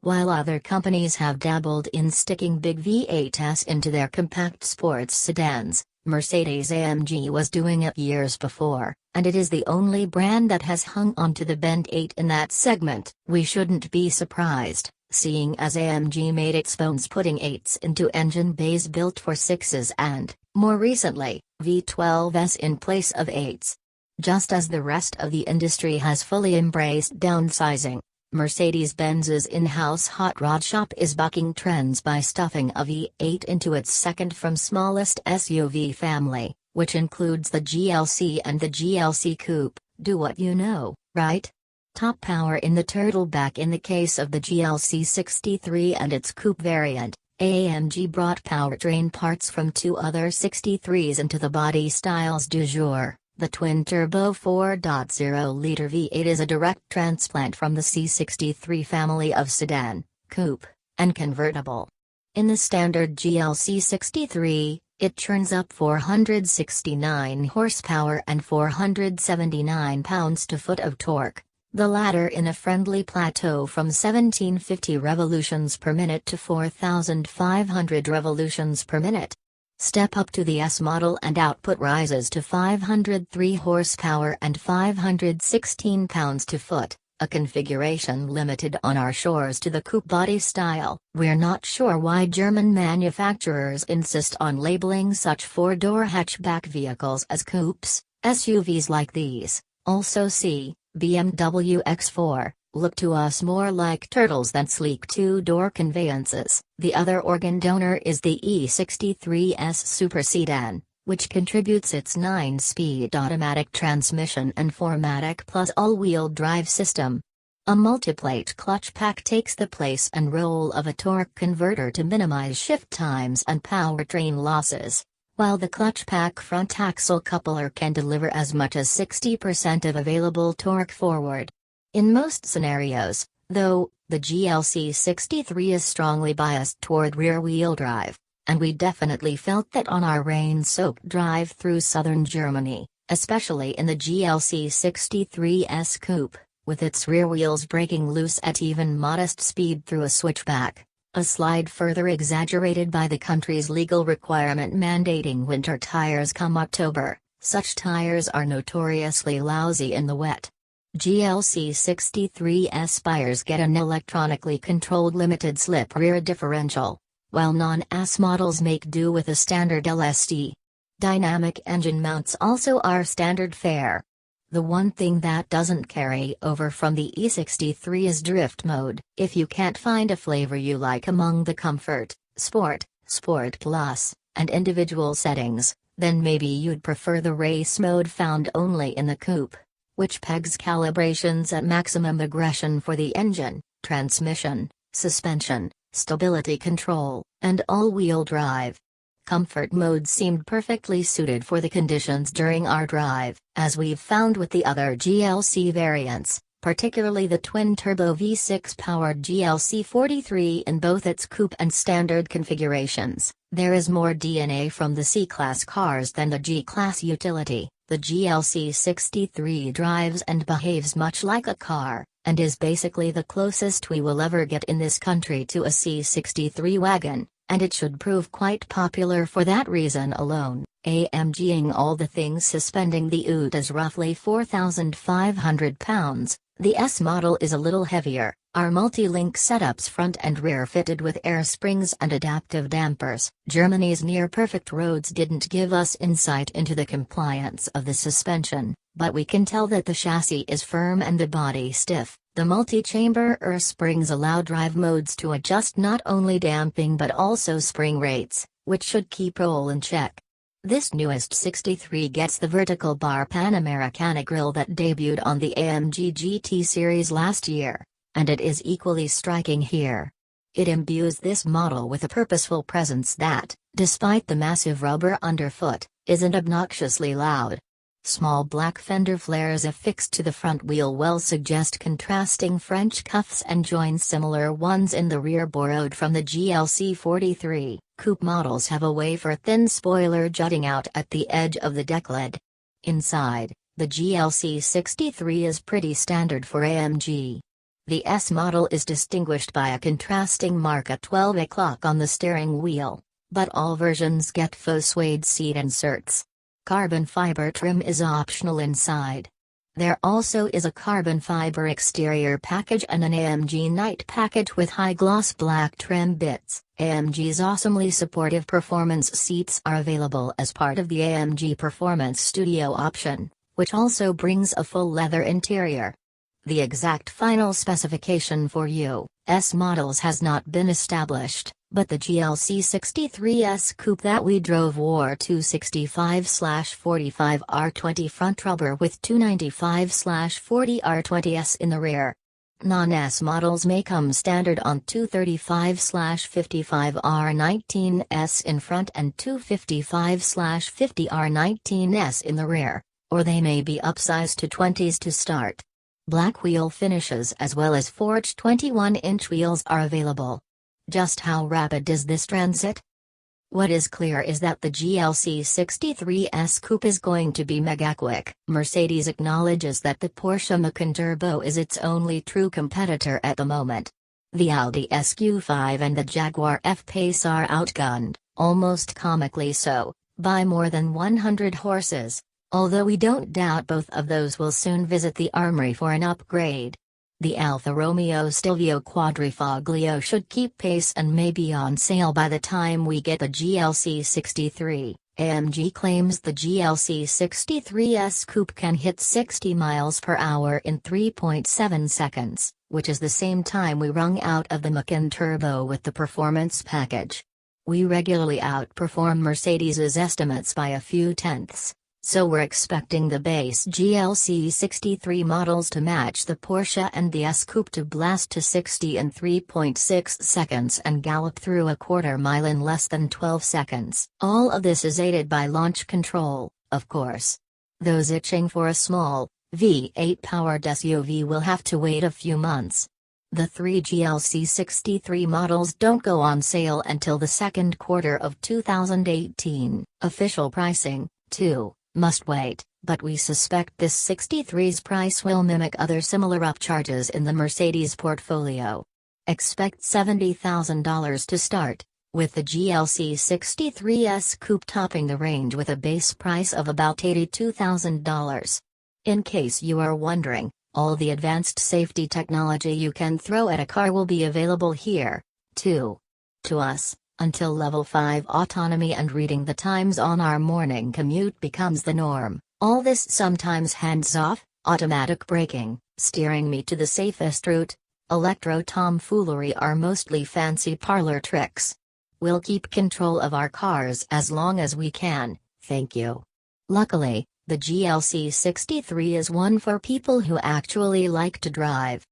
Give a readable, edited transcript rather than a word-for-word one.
While other companies have dabbled in sticking big V8s into their compact sports sedans, Mercedes-AMG was doing it years before, and it is the only brand that has hung on to the Bend 8 in that segment. We shouldn't be surprised, seeing as AMG made its bones putting 8s into engine bays built for 6s and, more recently, V12s in place of 8s. Just as the rest of the industry has fully embraced downsizing, Mercedes-Benz's in-house hot rod shop is bucking trends by stuffing a V8 into its second from smallest SUV family, which includes the GLC and the GLC Coupe. Do what you know, right? Top power in the turtleback in the case of the GLC 63 and its coupe variant. AMG brought powertrain parts from two other 63s into the body styles du jour. The twin-turbo 4.0-liter V8 is a direct transplant from the C63 family of sedan, coupe, and convertible. In the standard GLC 63, it churns up 469 horsepower and 479 pounds-to-foot of torque, the latter in a friendly plateau from 1750 revolutions per minute to 4500 revolutions per minute. Step up to the S model and output rises to 503 horsepower and 516 pounds-to-foot, a configuration limited on our shores to the coupe body style. We're not sure why German manufacturers insist on labeling such four-door hatchback vehicles as coupes. SUVs like these, also see BMW X4, look to us more like turtles than sleek two-door conveyances. The other organ donor is the E63S Super Sedan, which contributes its 9-speed automatic transmission and 4MATIC Plus all-wheel drive system. A multiplate clutch pack takes the place and role of a torque converter to minimize shift times and powertrain losses, while the clutch pack front axle coupler can deliver as much as 60% of available torque forward. In most scenarios, though, the GLC 63 is strongly biased toward rear-wheel drive, and we definitely felt that on our rain-soaked drive through southern Germany, especially in the GLC 63S Coupe, with its rear wheels breaking loose at even modest speed through a switchback, a slide further exaggerated by the country's legal requirement mandating winter tires come October. Such tires are notoriously lousy in the wet. GLC 63S buyers get an electronically controlled limited slip rear differential, while non-S models make do with a standard LSD. Dynamic engine mounts also are standard fare. The one thing that doesn't carry over from the E63 is drift mode. If you can't find a flavor you like among the Comfort, Sport, Sport Plus, and individual settings, then maybe you'd prefer the race mode found only in the coupe, which pegs calibrations at maximum aggression for the engine, transmission, suspension, stability control, and all-wheel drive. Comfort mode seemed perfectly suited for the conditions during our drive, as we've found with the other GLC variants, particularly the twin-turbo V6-powered GLC 43 in both its coupe and standard configurations. There is more DNA from the C-Class cars than the G-Class utility. The GLC 63 drives and behaves much like a car, and is basically the closest we will ever get in this country to a C63 wagon, and it should prove quite popular for that reason alone. AMGing all the things suspending the Ute is roughly 4,500 pounds, the S model is a little heavier, our multi-link setups front and rear fitted with air springs and adaptive dampers. Germany's near-perfect roads didn't give us insight into the compliance of the suspension, but we can tell that the chassis is firm and the body stiff. The multi-chamber air springs allow drive modes to adjust not only damping but also spring rates, which should keep roll in check. This newest 63 gets the vertical bar Panamericana grille that debuted on the AMG GT series last year, and it is equally striking here. It imbues this model with a purposeful presence that, despite the massive rubber underfoot, isn't obnoxiously loud. Small black fender flares affixed to the front wheel well suggest contrasting French cuffs and join similar ones in the rear borrowed from the GLC 43. Coupe models have a wafer-thin spoiler jutting out at the edge of the deck lid. Inside, the GLC 63 is pretty standard for AMG. The S model is distinguished by a contrasting mark at 12 o'clock on the steering wheel, but all versions get faux suede seat inserts. Carbon fiber trim is optional inside. There also is a carbon fiber exterior package and an AMG Night package with high-gloss black trim bits. AMG's awesomely supportive performance seats are available as part of the AMG Performance Studio option, which also brings a full leather interior. The exact final specification for U.S. models has not been established, but the GLC 63S Coupe that we drove wore 265/45 R20 front rubber with 295/40 R20s in the rear. Non-S models may come standard on 235/55 R19s in front and 255/50 R19s in the rear, or they may be upsized to 20s to start. Black wheel finishes as well as forged 21-inch wheels are available. Just how rapid is this transit? What is clear is that the GLC 63S Coupe is going to be mega quick. Mercedes acknowledges that the Porsche Macan Turbo is its only true competitor at the moment. The Audi SQ5 and the Jaguar F-Pace are outgunned, almost comically so, by more than 100 horses. Although we don't doubt both of those will soon visit the armory for an upgrade. The Alfa Romeo Stelvio Quadrifoglio should keep pace and may be on sale by the time we get the GLC 63. AMG claims the GLC 63S Coupe can hit 60 miles per hour in 3.7 seconds, which is the same time we wrung out of the Macan Turbo with the performance package. We regularly outperform Mercedes's estimates by a few tenths. So we're expecting the base GLC 63 models to match the Porsche and the S Coupe to blast to 60 in 3.6 seconds and gallop through a quarter mile in less than 12 seconds. All of this is aided by launch control, of course. Those itching for a small, V8-powered SUV will have to wait a few months. The three GLC 63 models don't go on sale until the second quarter of 2018. Official pricing, too, must wait, but we suspect this 63's price will mimic other similar upcharges in the Mercedes portfolio. Expect $70,000 to start, with the GLC 63S Coupe topping the range with a base price of about $82,000. In case you are wondering, all the advanced safety technology you can throw at a car will be available here, too. To us, until level 5 autonomy and reading the times on our morning commute becomes the norm, all this sometimes hands-off, automatic braking, steering me to the safest route, electro-tomfoolery are mostly fancy parlor tricks. We'll keep control of our cars as long as we can, thank you. Luckily, the GLC 63 is one for people who actually like to drive.